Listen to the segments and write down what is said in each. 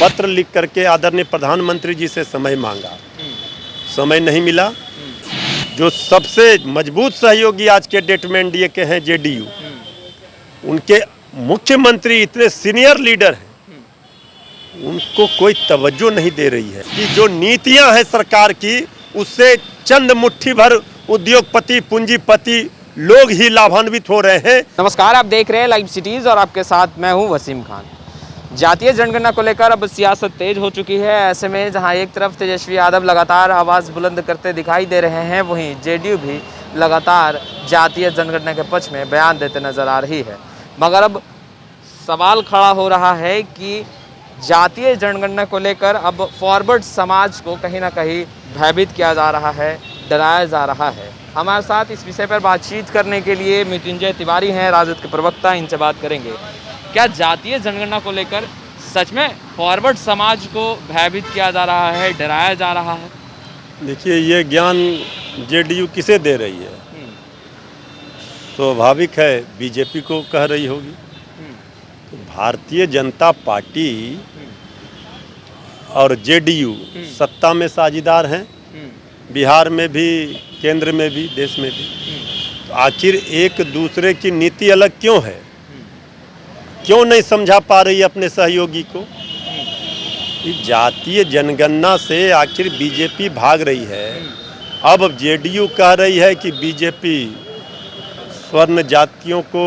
पत्र लिख करके आदरणीय प्रधानमंत्री जी से समय मांगा, समय नहीं मिला। जो सबसे मजबूत सहयोगी आज के डेट में एनडीए के हैं जेडीयू, उनके मुख्यमंत्री इतने सीनियर लीडर हैं, उनको कोई तवज्जो नहीं दे रही है कि जो नीतियां हैं सरकार की, उससे चंद मुट्ठी भर उद्योगपति पूंजीपति लोग ही लाभान्वित हो रहे हैं। नमस्कार, आप देख रहे हैं लाइव सिटीज और आपके साथ मैं हूं वसीम खान। जातीय जनगणना को लेकर अब सियासत तेज हो चुकी है। ऐसे में जहां एक तरफ तेजस्वी यादव लगातार आवाज़ बुलंद करते दिखाई दे रहे हैं, वहीं जेडीयू भी लगातार जातीय जनगणना के पक्ष में बयान देते नजर आ रही है। मगर अब सवाल खड़ा हो रहा है कि जातीय जनगणना को लेकर अब फॉरवर्ड समाज को कहीं ना कहीं भयभीत किया जा रहा है, डराया जा रहा है। हमारे साथ इस विषय पर बातचीत करने के लिए मृत्युंजय तिवारी हैं, राजद के प्रवक्ता, इनसे बात करेंगे। क्या जातीय जनगणना को लेकर सच में फॉरवर्ड समाज को भयभीत किया जा रहा है, डराया जा रहा है? देखिए, ये ज्ञान जेडीयू किसे दे रही है? स्वाभाविक है बीजेपी को कह रही होगी। तो भारतीय जनता पार्टी और जेडीयू सत्ता में साझीदार हैं, बिहार में भी, केंद्र में भी, देश में भी। तो आखिर एक दूसरे की नीति अलग क्यों है? क्यों नहीं समझा पा रही अपने सहयोगी को? जातीय जनगणना से आखिर बीजेपी भाग रही है। अब जेडीयू कह रही है कि बीजेपी स्वर्ण जातियों को,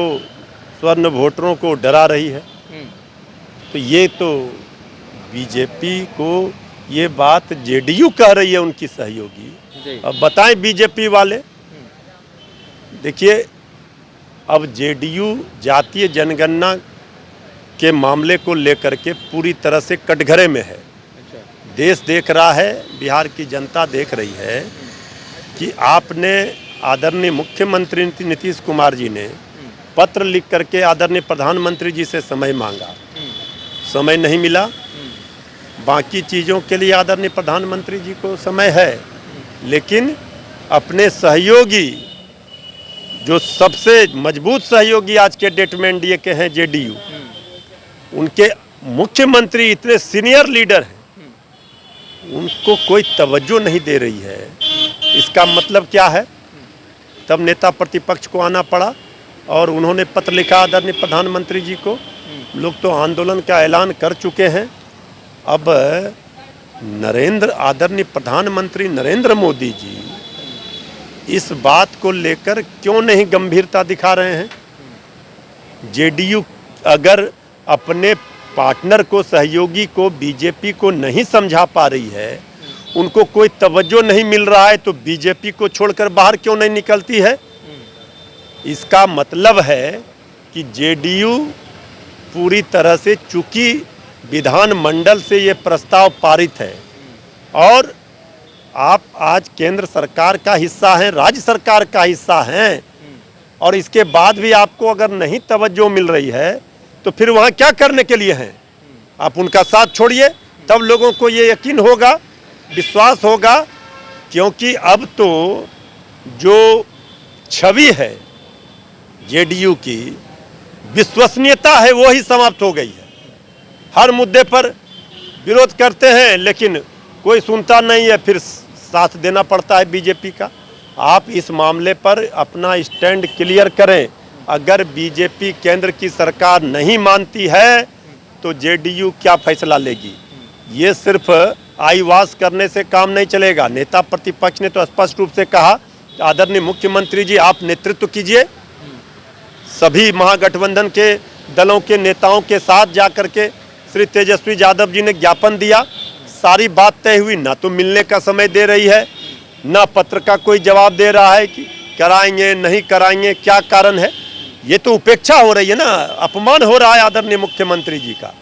स्वर्ण वोटरों को डरा रही है। तो ये तो बीजेपी को ये बात जेडीयू कह रही है, उनकी सहयोगी। अब बताएं बीजेपी वाले। देखिए, अब जेडीयू जातीय जनगणना के मामले को लेकर के पूरी तरह से कटघरे में है। देश देख रहा है, बिहार की जनता देख रही है कि आपने आदरणीय मुख्यमंत्री नीतीश कुमार जी ने पत्र लिख करके आदरणीय प्रधानमंत्री जी से समय मांगा, समय नहीं मिला। बाकी चीज़ों के लिए आदरणीय प्रधानमंत्री जी को समय है, लेकिन अपने सहयोगी, जो सबसे मजबूत सहयोगी आज के डेट में एनडीए के हैं जेडीयू, उनके मुख्यमंत्री इतने सीनियर लीडर हैं, उनको कोई तवज्जो नहीं दे रही है। इसका मतलब क्या है? तब नेता प्रतिपक्ष को आना पड़ा और उन्होंने पत्र लिखा आदरणीय प्रधानमंत्री जी को। लोग तो आंदोलन का ऐलान कर चुके हैं। अब आदरणीय प्रधानमंत्री नरेंद्र मोदी जी इस बात को लेकर क्यों नहीं गंभीरता दिखा रहे हैं? जेडीयू अगर अपने पार्टनर को, सहयोगी को, बीजेपी को नहीं समझा पा रही है, उनको कोई तवज्जो नहीं मिल रहा है, तो बीजेपी को छोड़कर बाहर क्यों नहीं निकलती है? इसका मतलब है कि जेडीयू पूरी तरह से, चूंकि विधानमंडल से ये प्रस्ताव पारित है और आप आज केंद्र सरकार का हिस्सा हैं, राज्य सरकार का हिस्सा हैं, और इसके बाद भी आपको अगर नहीं तवज्जो मिल रही है, तो फिर वहाँ क्या करने के लिए हैं? आप उनका साथ छोड़िए, तब लोगों को ये यकीन होगा, विश्वास होगा। क्योंकि अब तो जो छवि है जेडीयू की, विश्वसनीयता है, वो ही समाप्त हो गई है। हर मुद्दे पर विरोध करते हैं, लेकिन कोई सुनता नहीं है, फिर साथ देना पड़ता है बीजेपी का। आप इस मामले पर अपना स्टैंड क्लियर करें। अगर बीजेपी केंद्र की सरकार नहीं मानती है, तो जेडीयू क्या फैसला लेगी? ये सिर्फ आईवास करने से काम नहीं चलेगा। नेता प्रतिपक्ष ने तो स्पष्ट रूप से कहा, आदरणीय मुख्यमंत्री जी आप नेतृत्व कीजिए, सभी महागठबंधन के दलों के नेताओं के साथ जाकर के श्री तेजस्वी यादव जी ने ज्ञापन दिया। सारी बात तय हुई, ना तो मिलने का समय दे रही है, ना पत्र का कोई जवाब दे रहा है कि कराएंगे नहीं कराएंगे, क्या कारण है? ये तो उपेक्षा हो रही है ना, अपमान हो रहा है आदरणीय मुख्यमंत्री जी का।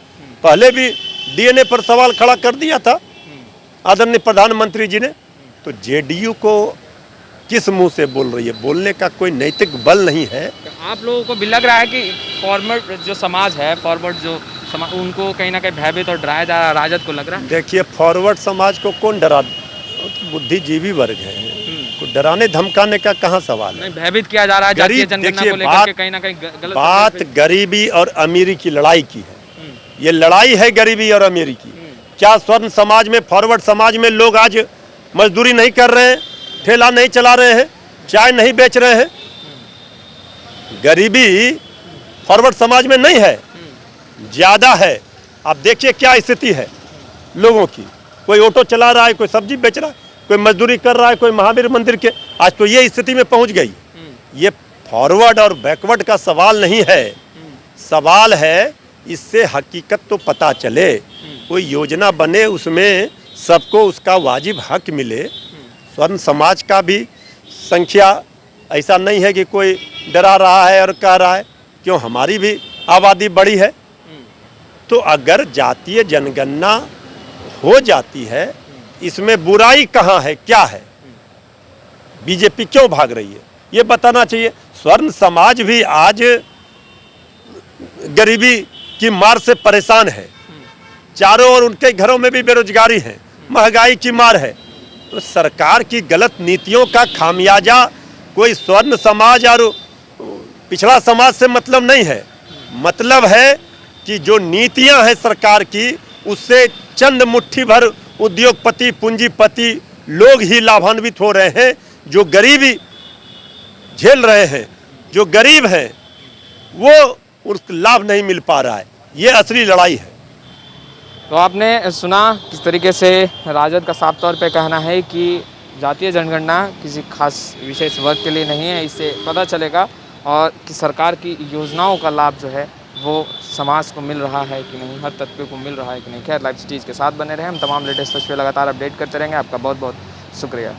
पहले भी डीएनए पर सवाल खड़ा कर दिया था आदरणीय प्रधानमंत्री जी ने। तो जेडीयू को किस मुंह से बोल रही है? बोलने का कोई नैतिक बल नहीं है। आप लोगों को भी लग रहा है कि फॉरवर्ड जो समाज है, फॉरवर्ड जो समाज, उनको कहीं ना कहीं भयभीत और डराया जा रहा है, राजद को लग रहा है? देखिए, फॉरवर्ड समाज को कौन डरा? बुद्धिजीवी वर्ग है, को डराने धमकाने का कहाँ सवाल है? नहीं, भयभीत किया जा रहा है जातीय जनगणना को लेकर के, कहीं ना कहीं गलत बात गरीबी और अमीरी की लड़ाई की है। ये लड़ाई है गरीबी और अमीरी की। क्या स्वर्ण समाज में, फॉरवर्ड समाज में लोग आज मजदूरी नहीं कर रहे हैं, ठेला नहीं चला रहे हैं, चाय नहीं बेच रहे हैं? गरीबी फॉरवर्ड समाज में नहीं है, ज़्यादा है। आप देखिए क्या स्थिति है लोगों की। कोई ऑटो चला रहा है, कोई सब्जी बेच रहा है, कोई मजदूरी कर रहा है, कोई महावीर मंदिर के, आज तो ये स्थिति में पहुंच गई। ये फॉरवर्ड और बैकवर्ड का सवाल नहीं है, सवाल है इससे हकीकत तो पता चले, कोई योजना बने, उसमें सबको उसका वाजिब हक मिले। स्वर्ण समाज का भी संख्या ऐसा नहीं है कि कोई डरा रहा है और कह रहा है, क्यों, हमारी भी आबादी बड़ी है। तो अगर जातीय जनगणना हो जाती है, इसमें बुराई कहाँ है, क्या है? बीजेपी क्यों भाग रही है, ये बताना चाहिए। स्वर्ण समाज भी आज गरीबी की मार से परेशान है, चारों ओर उनके घरों में भी बेरोजगारी है, महंगाई की मार है। तो सरकार की गलत नीतियों का खामियाजा कोई स्वर्ण समाज और पिछड़ा समाज से मतलब नहीं है। मतलब है कि जो नीतियां हैं सरकार की, उससे चंद मुट्ठी भर उद्योगपति, पूंजीपति लोग ही लाभान्वित हो रहे हैं। जो गरीबी झेल रहे हैं, जो गरीब हैं, वो उस लाभ नहीं मिल पा रहा है। ये असली लड़ाई है। तो आपने सुना किस तरीके से राजद का साफ तौर पे कहना है कि जातीय जनगणना किसी खास विशेष वर्ग के लिए नहीं है, इससे पता चलेगा और कि सरकार की योजनाओं का लाभ जो है वो समाज को मिल रहा है कि नहीं, हर तबके को मिल रहा है कि नहीं। खैर, लाइव सिटीज़ के साथ बने रहें, हम तमाम लेटेस्ट तस्वीरें लगातार अपडेट करते रहेंगे। आपका बहुत बहुत शुक्रिया।